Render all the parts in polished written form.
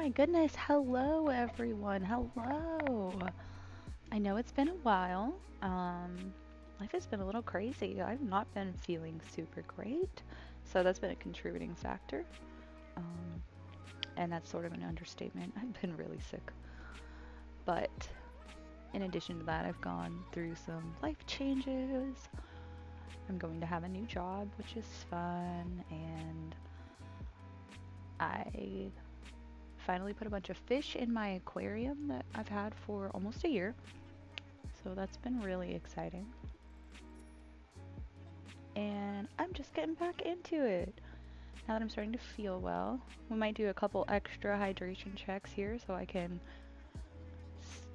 my goodness. Hello, everyone. Hello. I know it's been a while. Life has been a little crazy. I've not been feeling super great, so that's been a contributing factor. Um, and that's sort of an understatement. I've been really sick. But in addition to that, I've gone through some life changes. I'm going to have a new job, which is fun, and I finally put a bunch of fish in my aquarium that I've had for almost a year. So that's been really exciting. And I'm just getting back into it. Now that I'm starting to feel well, we might do a couple extra hydration checks here so I can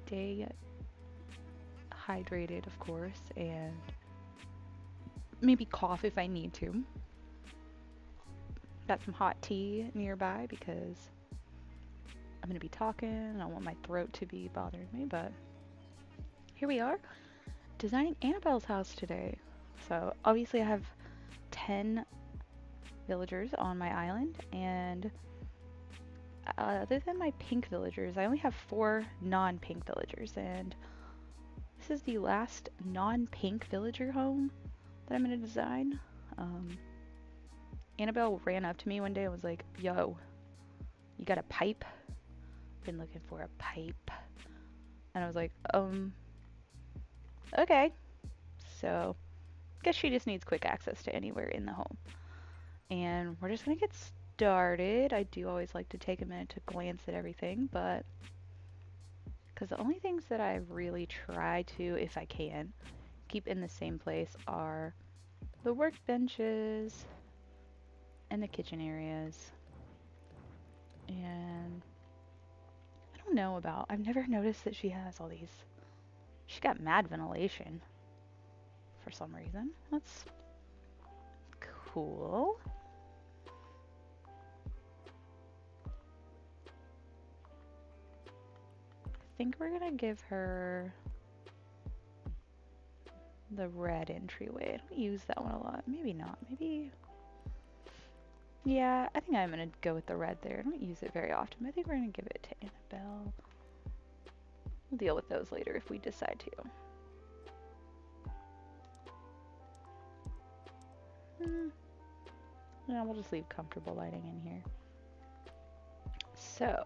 stay hydrated, of course, and maybe cough if I need to. Got some hot tea nearby because I'm going to be talking and I don't want my throat to be bothering me, but here we are designing Annabelle's house today. So obviously I have 10 villagers on my island, and other than my pink villagers, I only have 4 non-pink villagers, and this is the last non-pink villager home that I'm going to design. Annabelle ran up to me one day and was like, "Yo, you got a pipe? Been looking for a pipe." And I was like, okay. So, guess she just needs quick access to anywhere in the home. And we're just gonna get started. I do always like to take a minute to glance at everything, but because the only things that I really try to, if I can, keep in the same place are the workbenches and the kitchen areas. And I don't know about, I've never noticed that she has all these, she got mad ventilation for some reason. That's cool. I think we're gonna give her the red entryway. I don't use that one a lot. Maybe not. Maybe. Yeah, I think I'm gonna go with the red there. I don't use it very often, but I think we're gonna give it to Annabelle. We'll deal with those later if we decide to. Yeah, we'll just leave comfortable lighting in here. So,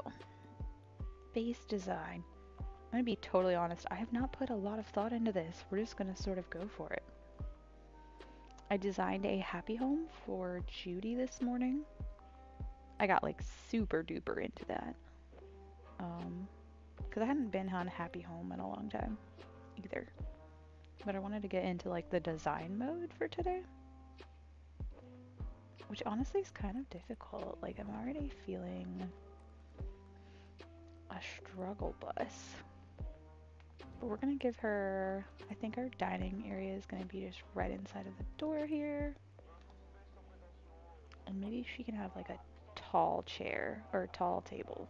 base design. I'm gonna be totally honest, I have not put a lot of thought into this. We're just gonna sort of go for it. I designed a happy home for Judy this morning. I got like super duper into that. Because I hadn't been on happy home in a long time either. But I wanted to get into like the design mode for today. Which honestly is kind of difficult. Like I'm already feeling a struggle bus. But we're gonna give her, I think our dining area is gonna be just right inside of the door here. And maybe she can have like a tall chair or tall table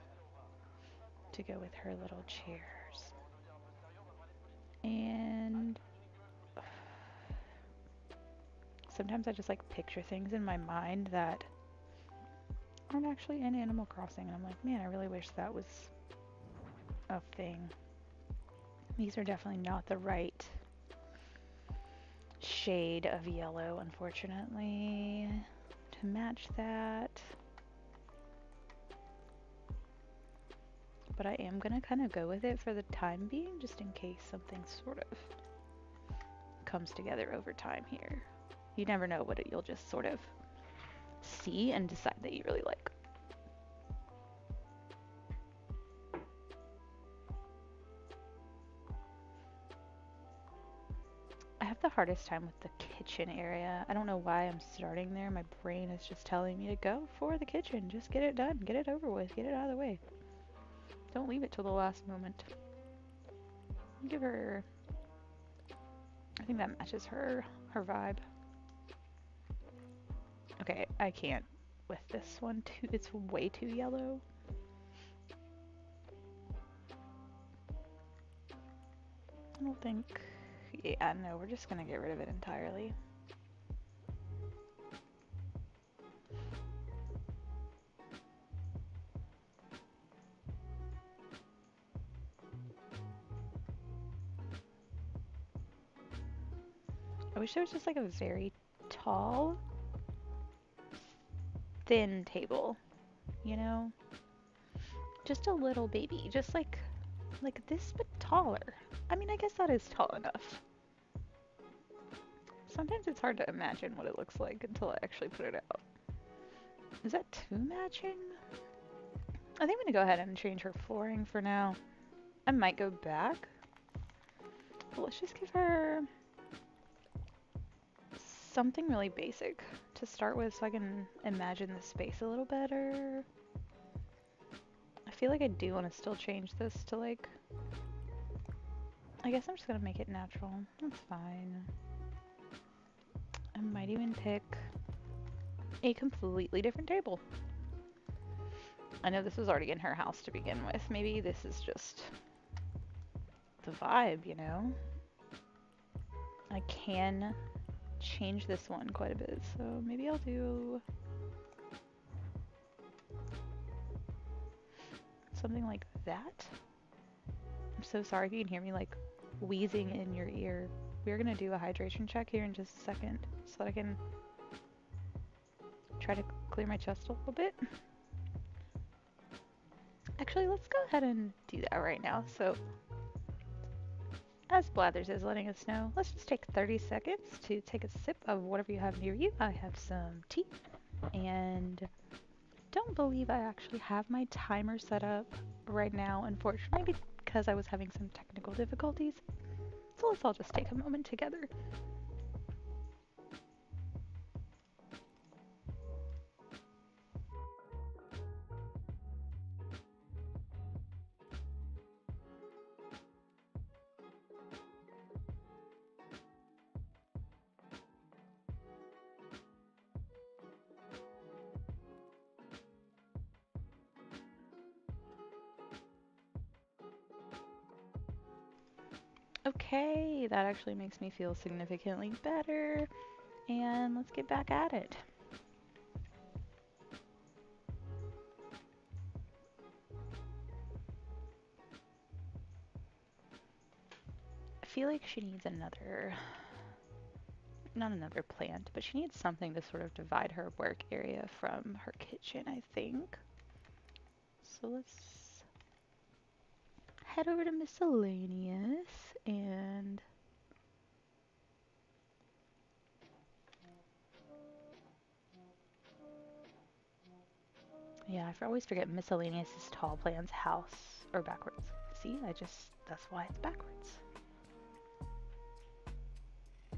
to go with her little chairs. And sometimes I just like picture things in my mind that aren't actually in Animal Crossing, and I'm like, man, I really wish that was a thing. These are definitely not the right shade of yellow, unfortunately, to match that. But I am gonna kind of go with it for the time being, just in case something sort of comes together over time here. You never know what you'll just sort of see and decide that you really like. I have the hardest time with the kitchen area. I don't know why I'm starting there. My brain is just telling me to go for the kitchen. Just get it done. Get it over with. Get it out of the way. Don't leave it till the last moment. Give her... I think that matches her vibe. Okay, I can't with this one too. It's way too yellow. I don't think... Yeah, no, we're just gonna get rid of it entirely. I wish there was just like a very tall, thin table, you know? Just a little baby, just like this but taller. I mean, I guess that is tall enough. Sometimes it's hard to imagine what it looks like until I actually put it out. Is that too matching? I think I'm gonna go ahead and change her flooring for now. I might go back, but let's just give her something really basic to start with so I can imagine the space a little better. I feel like I do want to still change this to like, I guess I'm just gonna make it natural. That's fine. I might even pick a completely different table. I know this was already in her house to begin with. Maybe this is just the vibe, you know? I can change this one quite a bit, so maybe I'll do something like that. I'm so sorry if you can hear me like wheezing in your ear. We're gonna do a hydration check here in just a second so that I can try to clear my chest a little bit. Actually, let's go ahead and do that right now. So, as Blathers is letting us know, let's just take 30 seconds to take a sip of whatever you have near you. I have some tea, and don't believe I actually have my timer set up right now, unfortunately, because I was having some technical difficulties. So let's all just take a moment together. Okay, that actually makes me feel significantly better, and let's get back at it. I feel like she needs not another plant, but she needs something to sort of divide her work area from her kitchen, I think. So let's head over to miscellaneous and yeah, I always forget miscellaneous is tall plants house or backwards. See, that's why it's backwards.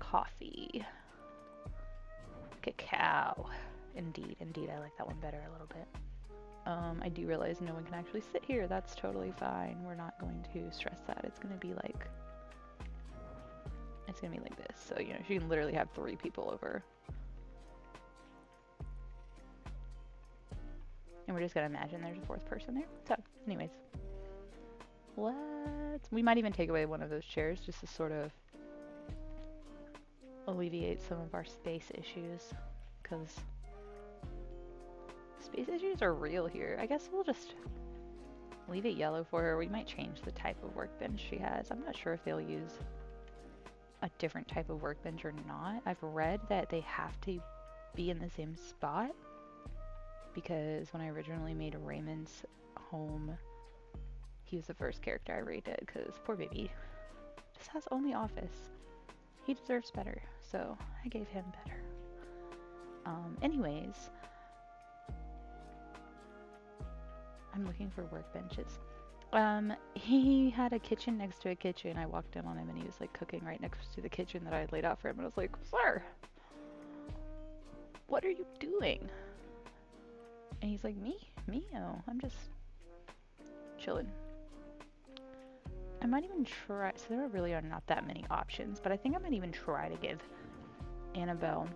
Coffee. Cacao. Indeed, I like that one better a little bit. I do realize no one can actually sit here. That's totally fine. We're not going to stress that. It's gonna be like this. So, you know, she can literally have 3 people over. And we're just gonna imagine there's a 4th person there. So, anyways. We might even take away one of those chairs just to sort of alleviate some of our space issues. Because space issues are real here. I guess we'll just leave it yellow for her. We might change the type of workbench she has. I'm not sure if they'll use a different type of workbench or not. I've read that they have to be in the same spot because when I originally made Raymond's home, he was the first character I redid because poor baby just has only office. He deserves better, so I gave him better. Anyways, I'm looking for workbenches. He had a kitchen next to a kitchen. I walked in on him and he was like cooking right next to the kitchen that I had laid out for him. And I was like, "Sir, what are you doing?" And he's like, Me? Oh, I'm just chilling. I might even try, so there really are not that many options, but I think I might even try to give Annabelle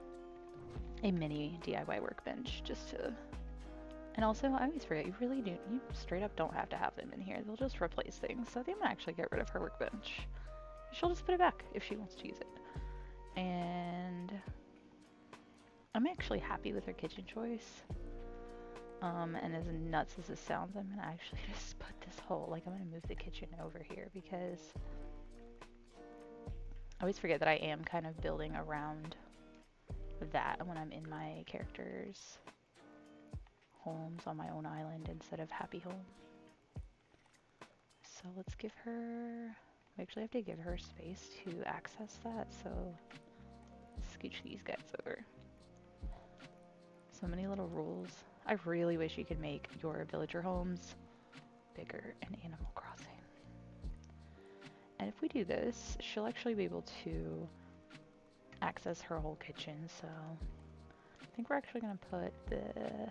a mini DIY workbench just to, and also I always forget, you straight up don't have to have them in here. They'll just replace things. So I think I'm gonna actually get rid of her workbench. She'll just put it back if she wants to use it. And I'm actually happy with her kitchen choice. And as nuts as this sounds, I'm gonna actually just put this I'm gonna move the kitchen over here because I always forget that I am kind of building around that when I'm in my character's homes on my own island instead of happy home. So let's give her, we actually have to give her space to access that, so scooch these guys over. So many little rules. I really wish you could make your villager homes bigger in Animal Crossing. And if we do this, she'll actually be able to access her whole kitchen, so I think we're actually going to put the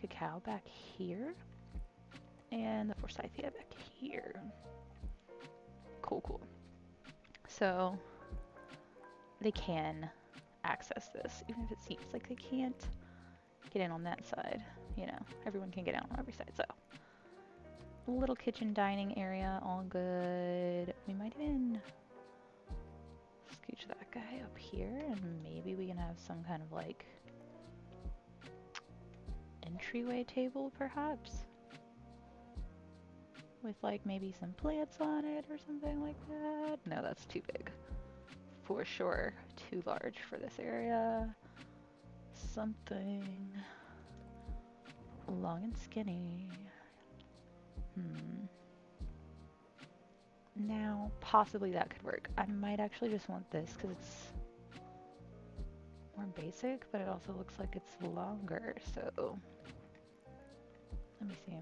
cacao back here and the forsythia back here. Cool, cool. So they can access this, even if it seems like they can't get in on that side. You know, everyone can get out on every side, so. Little kitchen dining area, all good. We might even scooch that guy up here, and maybe we can have some kind of like entryway table, perhaps, with like maybe some plants on it or something like that. No, that's too big. For sure, too large for this area. Something long and skinny. Now, possibly that could work. I might actually just want this because it's more basic, but it also looks like it's longer, so let me see.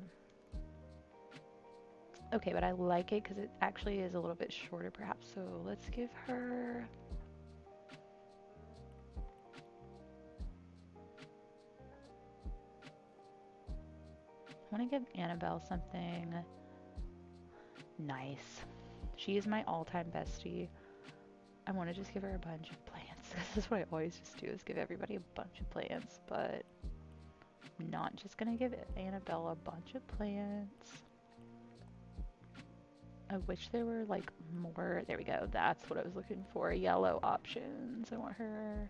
Okay, but I like it because it actually is a little bit shorter perhaps, so let's give her... I want to give Annabelle something nice. She is my all-time bestie. I want to just give her a bunch of plants. This is what I always just do, is give everybody a bunch of plants, but I'm not just going to give Annabelle a bunch of plants. I wish there were like more, there we go, that's what I was looking for, yellow options. I want her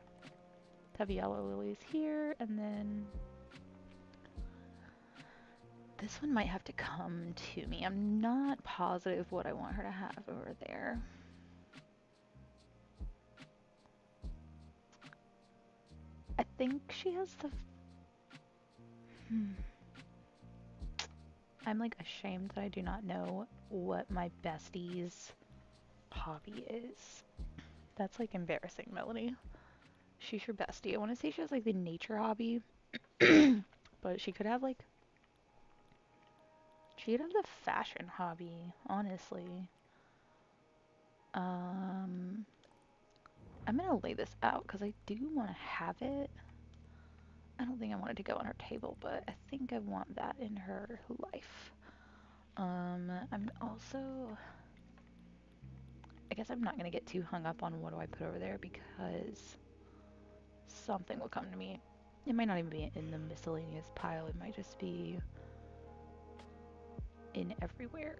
to have yellow lilies here, and then this one might have to come to me. I'm not positive what I want her to have over there. I think she has the... I'm like ashamed that I do not know what my bestie's hobby is. That's like embarrassing, Melanie. She's your bestie. I want to say she has like the nature hobby, but she could have like... She could have the fashion hobby, honestly. I'm gonna lay this out because I do want to have it. I don't think I want it to go on her table, but I think I want that in her life. I'm also... I guess I'm not gonna get too hung up on what do I put over there because something will come to me. It might not even be in the miscellaneous pile. It might just be in everywhere.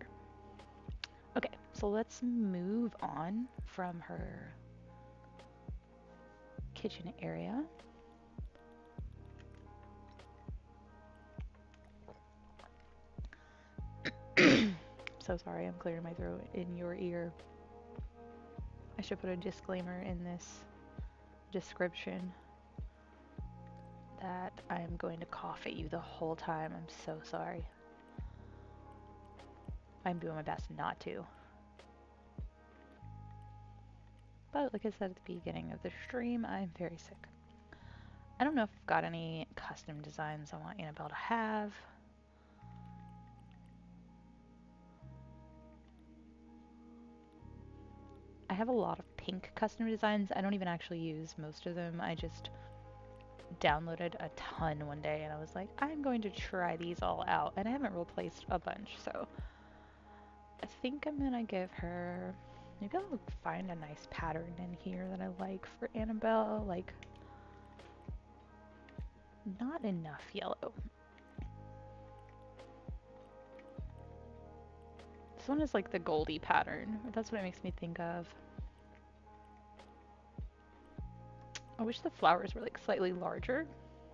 Okay, so let's move on from her kitchen area. So sorry, I'm clearing my throat in your ear. I should put a disclaimer in this description that I am going to cough at you the whole time. I'm so sorry. I'm doing my best not to. But like I said at the beginning of the stream, I'm very sick. I don't know if I've got any custom designs I want Annabelle to have. I have a lot of pink custom designs. I don't even actually use most of them. I just downloaded a ton one day and I was like, I'm going to try these all out. And I haven't replaced a bunch, so I think I'm gonna give her... Maybe I'll find a nice pattern in here that I like for Annabelle. Like, not enough yellow. This one is like the Goldie pattern. That's what it makes me think of. I wish the flowers were like slightly larger.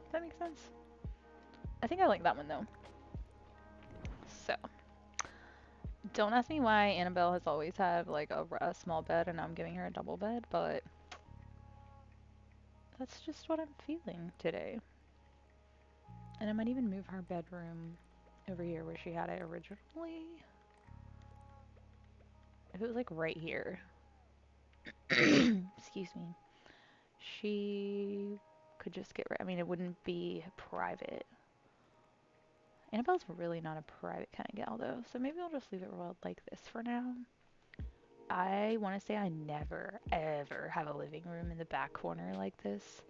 Does that make sense? I think I like that one though. So, Don't ask me why Annabelle has always had like a small bed and I'm giving her a double bed, but that's just what I'm feeling today. And I might even move her bedroom over here where she had it originally. If it was like right here, excuse me, she could just get rid. I mean, it wouldn't be private. Annabelle's really not a private kind of gal though, so maybe I'll just leave it rolled like this for now. I want to say I never ever have a living room in the back corner like this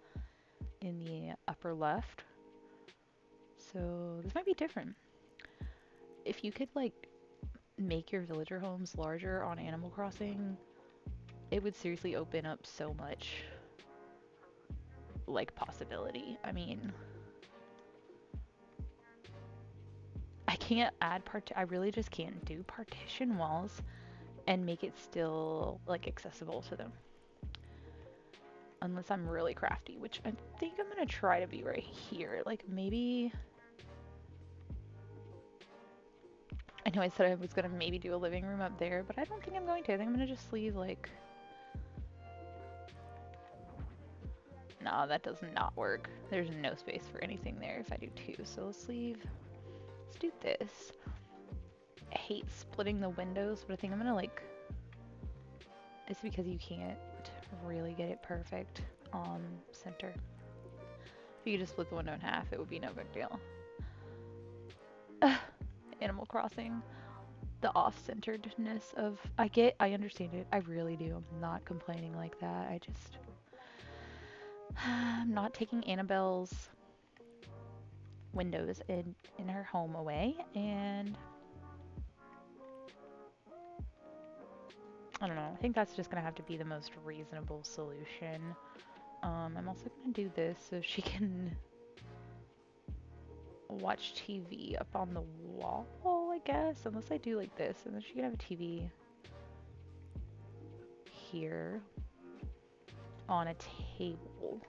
in the upper left. So this might be different. If you could like make your villager homes larger on Animal Crossing, it would seriously open up so much like possibility. I mean, I can't add I really just can't do partition walls and make it still like accessible to them. Unless I'm really crafty, which I think I'm gonna try to be right here. Like maybe I know I said I was gonna maybe do a living room up there, but I don't think I'm going to. I think I'm gonna just leave like no, that does not work. There's no space for anything there if I do two. So let's do this. I hate splitting the windows, but I think I'm gonna like, it's because you can't really get it perfect on center. If you could just split the window in half, it would be no big deal. Animal Crossing, the off-centeredness of, I understand it. I really do. I'm not complaining like that. I'm not taking Annabelle's windows in her home away, and I don't know. I think that's just gonna have to be the most reasonable solution. I'm also gonna do this so she can watch TV up on the wall, I guess. Unless I do like this, and then she can have a TV here on a table.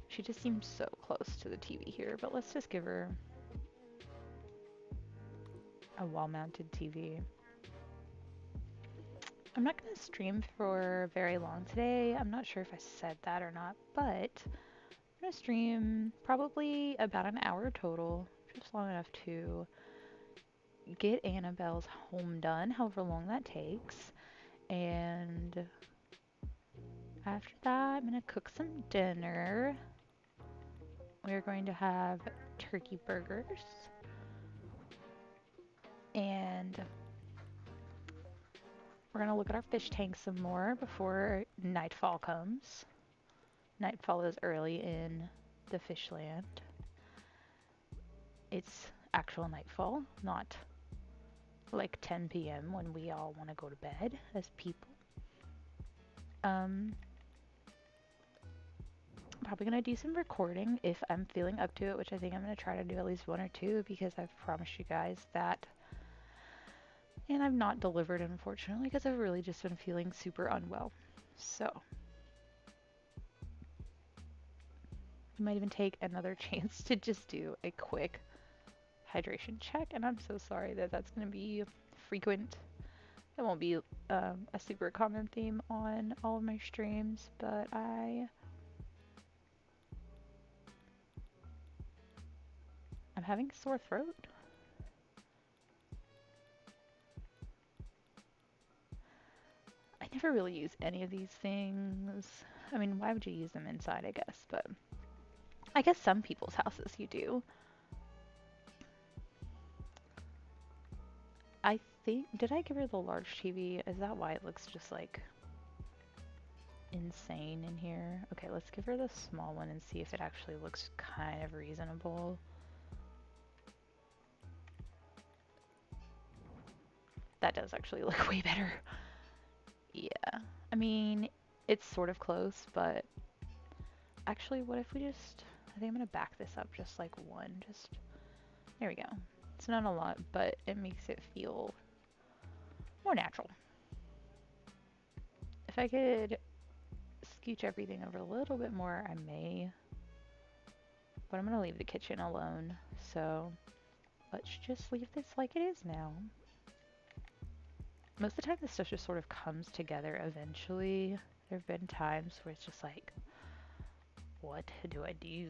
She just seems so close to the TV here, but let's just give her a wall-mounted TV. I'm not going to stream for very long today. I'm not sure if I said that or not, but I'm going to stream probably about an hour total, just long enough to get Annabelle's home done, however long that takes. And after that, I'm going to cook some dinner. We're going to have turkey burgers. And we're going to look at our fish tank some more before nightfall comes. Nightfall is early in the fish land. It's actual nightfall, not like 10 p.m. when we all want to go to bed as people. Probably going to do some recording if I'm feeling up to it, which I think I'm going to try to do at least one or two because I've promised you guys that. And I've not delivered, unfortunately, because I've really just been feeling super unwell. So, we might even take another chance to just do a quick hydration check. And I'm so sorry that that's going to be frequent. It won't be a super common theme on all of my streams, but I'm having a sore throat. I never really use any of these things. I mean, why would you use them inside, I guess, but I guess some people's houses you do. I think, did I give her the large TV? Is that why it looks just like insane in here? Okay, let's give her the small one and see if it actually looks kind of reasonable. That does actually look way better. Yeah, I mean, it's sort of close, but actually, what if we just, I think I'm gonna back this up just like one, just, there we go. It's not a lot, but it makes it feel more natural. If I could scooch everything over a little bit more, I may, but I'm gonna leave the kitchen alone, so let's just leave this like it is now. most of the time this stuff just sort of comes together eventually. There have been times where it's just like, what do I do?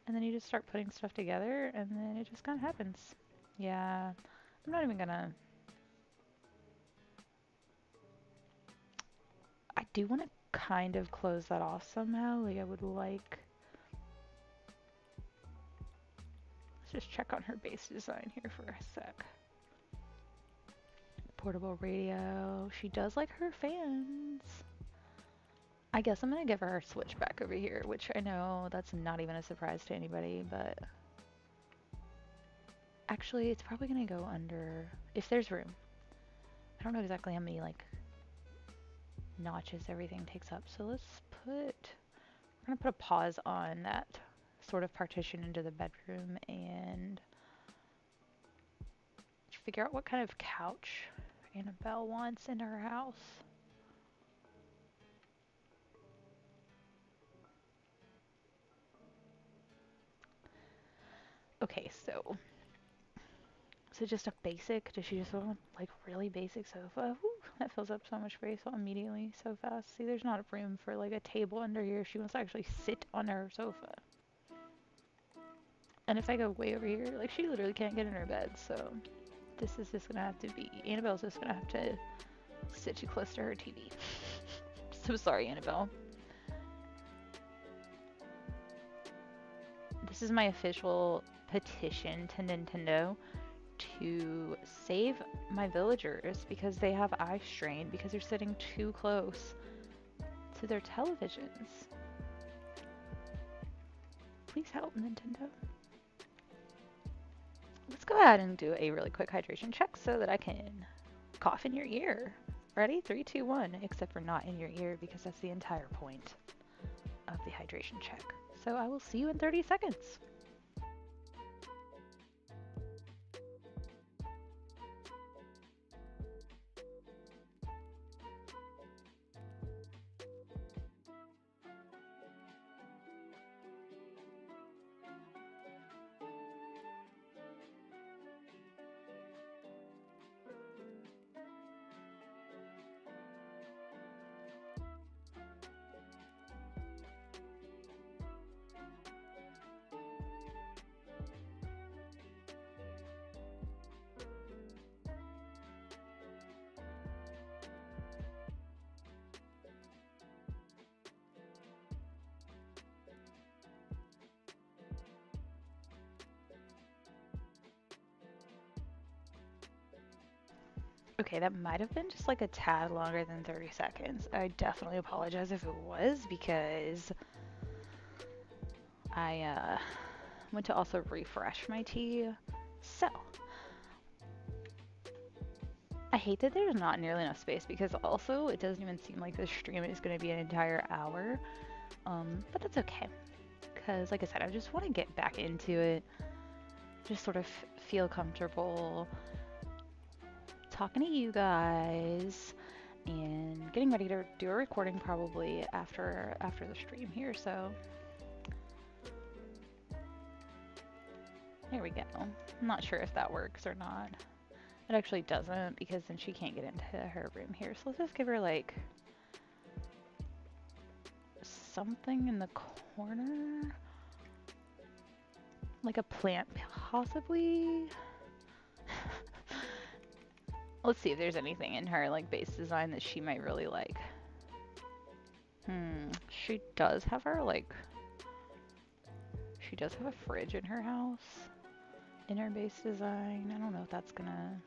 And then you just start putting stuff together and then it just kind of happens. Yeah, I'm not even gonna... I do want to kind of close that off somehow. Like I would like... Let's just check on her base design here for a sec. Portable radio. She does like her fans. I guess I'm gonna give her switch back over here, which I know that's not even a surprise to anybody, but actually it's probably gonna go under, if there's room. I don't know exactly how many like notches everything takes up, so we're gonna put a pause on that sort of partition into the bedroom and figure out what kind of couch Annabelle wants in her house. Okay, so just a basic, does she just want like really basic sofa? Whew, that fills up so much space immediately so fast. See, there's not room for like a table under here. She wants to actually sit on her sofa. And if I go way over here, like she literally can't get in her bed, so this is just gonna have to be, Annabelle's just gonna have to sit too close to her TV. So sorry, Annabelle. This is my official petition to Nintendo to save my villagers because they have eye strain because they're sitting too close to their televisions. Please help, Nintendo. Let's go ahead and do a really quick hydration check so that I can cough in your ear. Ready? 3, 2, 1. Except for not in your ear because that's the entire point of the hydration check. So I will see you in 30 seconds. Okay, that might have been just like a tad longer than 30 seconds. I definitely apologize if it was because I went to also refresh my tea. So, I hate that there's not nearly enough space because also it doesn't even seem like this stream is going to be an entire hour. But that's okay. Because like I said, I just want to get back into it. Just sort of feel comfortable talking to you guys and getting ready to do a recording probably after the stream here, so there we go. I'm not sure if that works or not. It actually doesn't because then she can't get into her room here, so let's just give her like something in the corner, like a plant possibly. Let's see if there's anything in her like base design that she might really like. She does have her like, she does have a fridge in her house, in her base design. I don't know if that's gonna,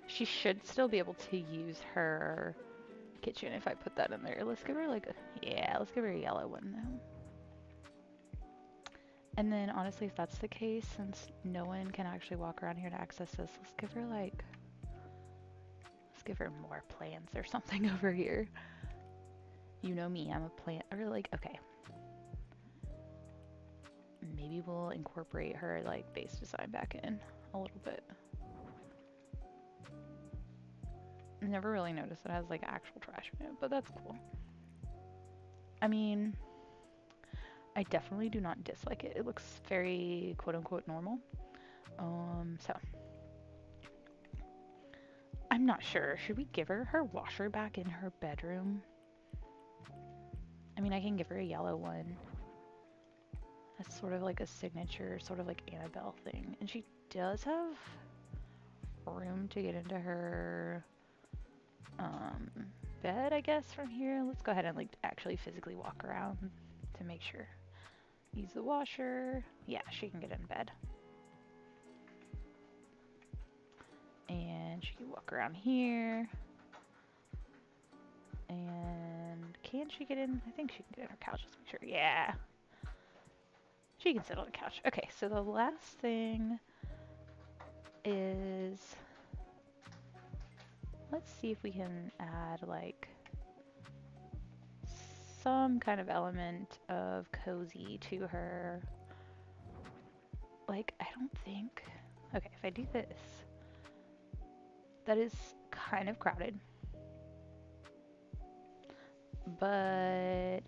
she should still be able to use her kitchen if I put that in there. Let's give her like let's give her a yellow one though. And then honestly, if that's the case, since no one can actually walk around here to access this, let's give her like, let's give her more plants or something over here. You know me, I'm a plant, or like, okay. Maybe we'll incorporate her like base design back in a little bit. I never really noticed it has like actual trash in it, but that's cool. I mean, I definitely do not dislike it. It looks very quote unquote normal. So I'm not sure. Should we give her washer back in her bedroom? I mean, I can give her a yellow one. That's sort of like a signature, sort of like Annabelle thing. And she does have room to get into her um, bed, I guess, from here. Let's go ahead and like actually physically walk around to make sure. Use the washer. Yeah, she can get in bed. And she can walk around here. And can she get in? I think she can get in her couch. Let's make sure. Yeah. She can sit on the couch. Okay, so the last thing is, let's see if we can add like some kind of element of cozy to her. Like, I don't think. Okay, if I do this, that is kind of crowded. But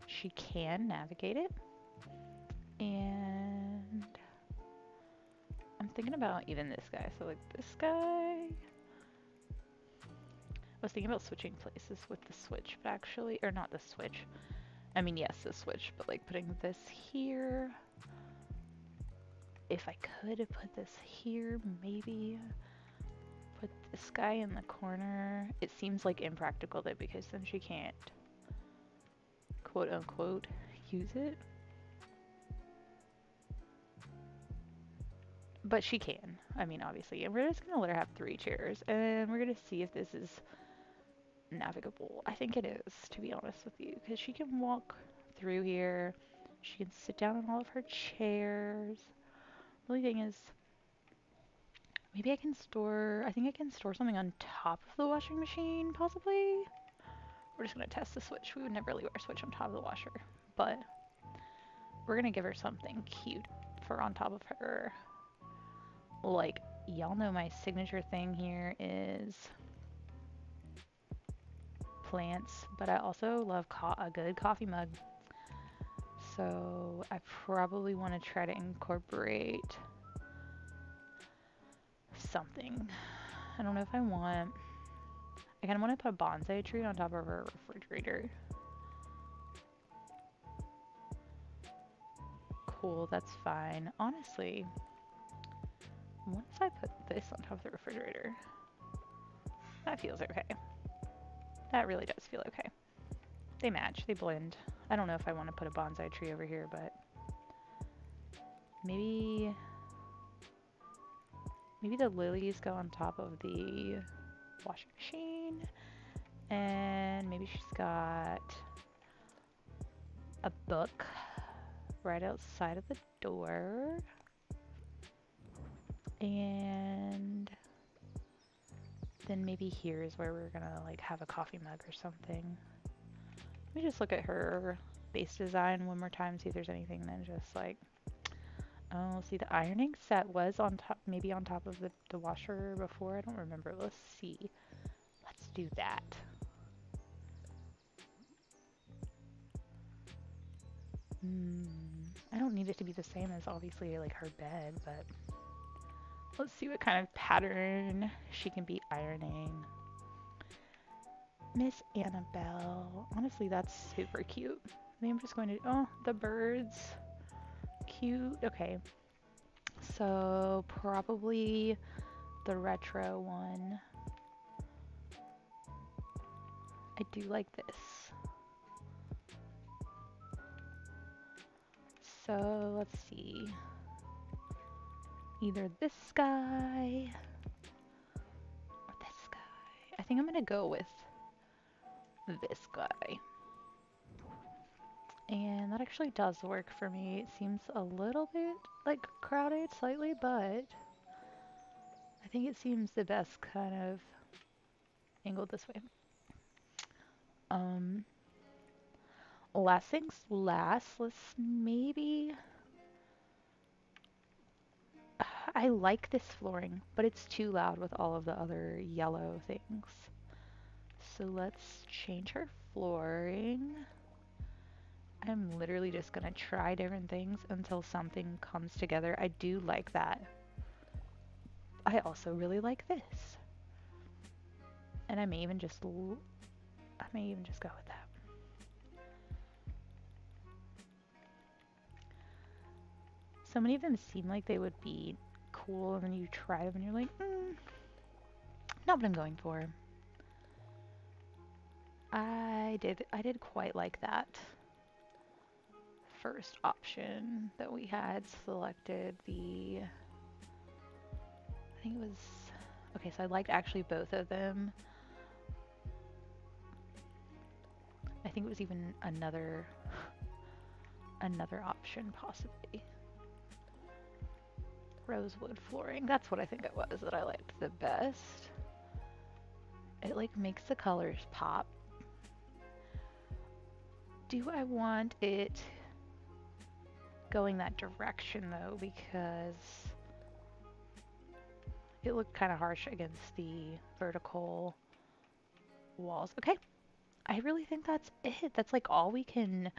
she can navigate it. And I'm thinking about even this guy. So, like, this guy. I was thinking about switching places with the switch, but actually, or not the switch. I mean, yes, the switch, but like putting this here. If I could put this here, maybe put this guy in the corner. It seems like impractical though, because then she can't, quote unquote, use it. But she can. I mean, obviously. And we're just going to let her have 3 chairs. And we're going to see if this is navigable. I think it is, to be honest with you. Because she can walk through here. She can sit down in all of her chairs. The only thing is, maybe I can store, I think I can store something on top of the washing machine, possibly. We're just going to test the switch. We would never leave our switch on top of the washer. But we're going to give her something cute for on top of her. Like, y'all know my signature thing here is plants, but I also love a good coffee mug. So I probably want to try to incorporate something. I don't know if I want, I kind of want to put a bonsai tree on top of our refrigerator. Cool, that's fine. Honestly, what if I put this on top of the refrigerator? That feels okay. That really does feel okay. They match, they blend. I don't know if I want to put a bonsai tree over here, but maybe the lilies go on top of the washing machine. And maybe she's got a book right outside of the door. And then maybe here is where we're gonna like have a coffee mug or something. Let me just look at her base design one more time, see if there's anything then just like, oh, see the ironing set was on top, maybe on top of the washer before. I don't remember. Let's see. Let's do that. I don't need it to be the same as obviously like her bed, but let's see what kind of pattern she can be ironing. Miss Annabelle. Honestly, that's super cute. I think I'm just going to, oh, the birds. Cute. Okay. So probably the retro one. I do like this. So let's see. Either this guy or this guy. I think I'm gonna go with this guy. And that actually does work for me. It seems a little bit like crowded slightly, but I think it seems the best kind of angled this way. Last things last, let's maybe, I like this flooring, but it's too loud with all of the other yellow things. So let's change her flooring. I'm literally just gonna try different things until something comes together. I do like that. I also really like this. And I may even just go with that. So many of them seem like they would be cool, and then you try them and you're like, not what I'm going for. I did quite like that first option that we had selected. I think it was, okay, so I liked actually both of them. I think it was even another option possibly. Rosewood flooring, that's what I think it was that I liked the best. It like makes the colors pop. Do I want it going that direction though, because it looked kind of harsh against the vertical walls. Okay, I really think that's it. That's like all we can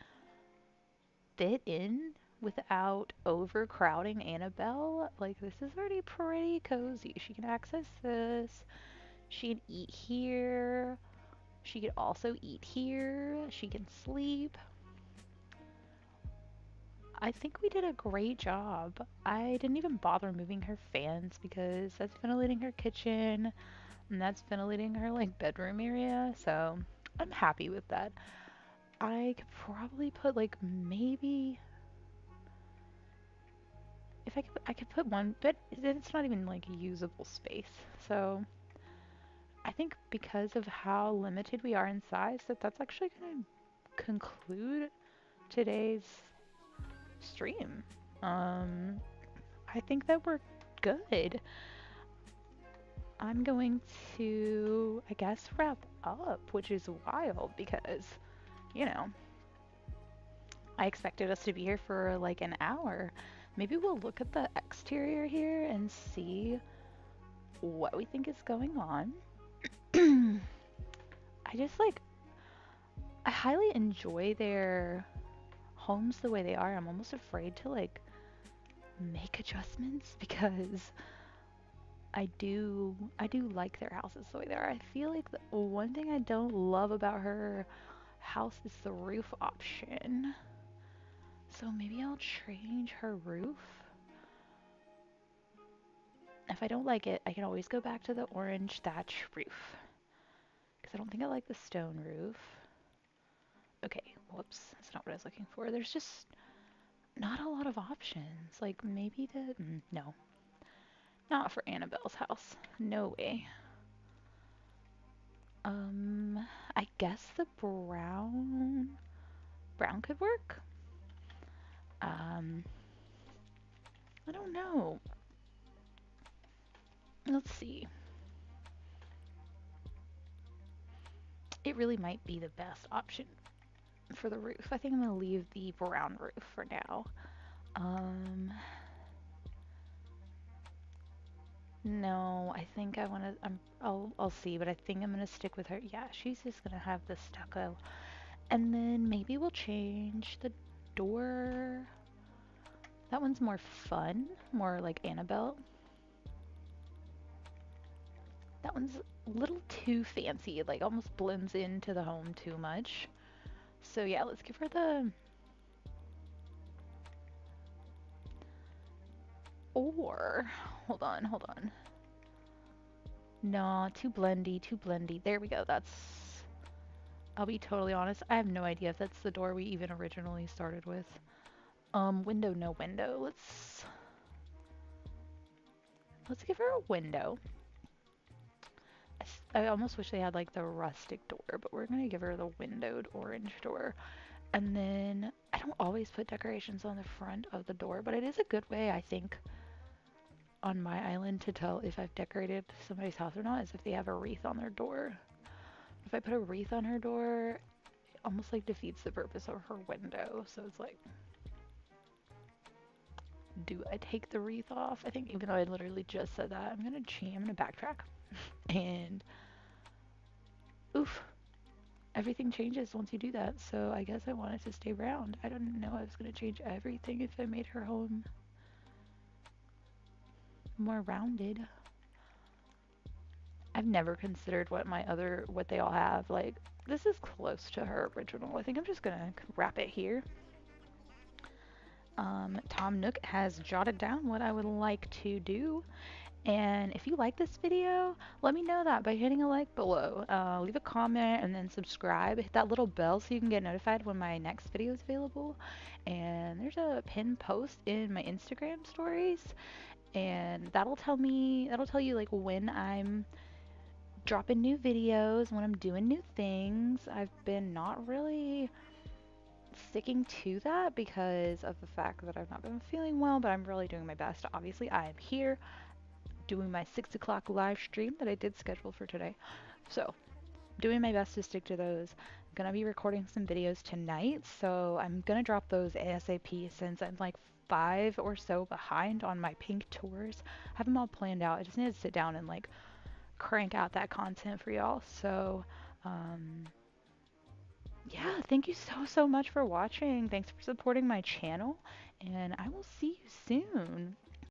fit in without overcrowding Annabelle. Like, this is already pretty cozy. She can access this. She can eat here. She could also eat here. She can sleep. I think we did a great job. I didn't even bother moving her fans because that's ventilating her kitchen and that's ventilating her like bedroom area. So I'm happy with that. I could probably put like maybe if I could put one, but it's not even like a usable space. So I think because of how limited we are in size, that's actually going to conclude today's stream. I think that we're good. I'm going to, I guess, wrap up, which is wild because, you know, I expected us to be here for like an hour. Maybe we'll look at the exterior here and see what we think is going on. I just like, I highly enjoy their homes the way they are. I'm almost afraid to like make adjustments because I do like their houses the way they are. I feel like the one thing I don't love about her house is the roof option. So maybe I'll change her roof. If I don't like it, I can always go back to the orange thatch roof. Because I don't think I like the stone roof. Okay, whoops, that's not what I was looking for. There's just not a lot of options. Like maybe no. Not for Annabelle's house. No way. I guess the brown could work. I don't know. Let's see. It really might be the best option for the roof. I think I'm gonna leave the brown roof for now. No, I think I want to. I'll see, but I think I'm gonna stick with her. Yeah, she's just gonna have the stucco, and then maybe we'll change the door. That one's more fun, more like Annabelle. That one's a little too fancy, it like almost blends into the home too much. So yeah, let's give her the... Or, hold on. No, too blendy, too blendy. There we go, that's... I'll be totally honest, I have no idea if that's the door we even originally started with. Window, no window. Let's give her a window. I almost wish they had like the rustic door, but we're gonna give her the windowed orange door. And then I don't always put decorations on the front of the door, but it is a good way, I think, on my island to tell if I've decorated somebody's house or not, is if they have a wreath on their door. If I put a wreath on her door, it almost like defeats the purpose of her window. So it's like, do I take the wreath off? I think even though I literally just said that, I'm gonna backtrack. And oof. everything changes once you do that. So I guess I wanted to stay around. I didn't know I was going to change everything if I made her home more rounded. I've never considered what they all have. Like, this is close to her original. I think I'm just going to wrap it here. Tom Nook has jotted down what I would like to do. And if you like this video, let me know that by hitting a like below. Leave a comment and then subscribe. Hit that little bell so you can get notified when my next video is available. And there's a pinned post in my Instagram stories, and that'll tell you like when I'm dropping new videos, when I'm doing new things. I've been not really sticking to that because of the fact that I've not been feeling well, but I'm really doing my best. Obviously, I am here doing my 6 o'clock live stream that I did schedule for today. So, doing my best to stick to those. I'm gonna be recording some videos tonight, so I'm gonna drop those ASAP since I'm like 5 or so behind on my pink tours. I have them all planned out. I just need to sit down and like crank out that content for y'all. So, um, yeah, thank you so much for watching. Thanks for supporting my channel, and I will see you soon.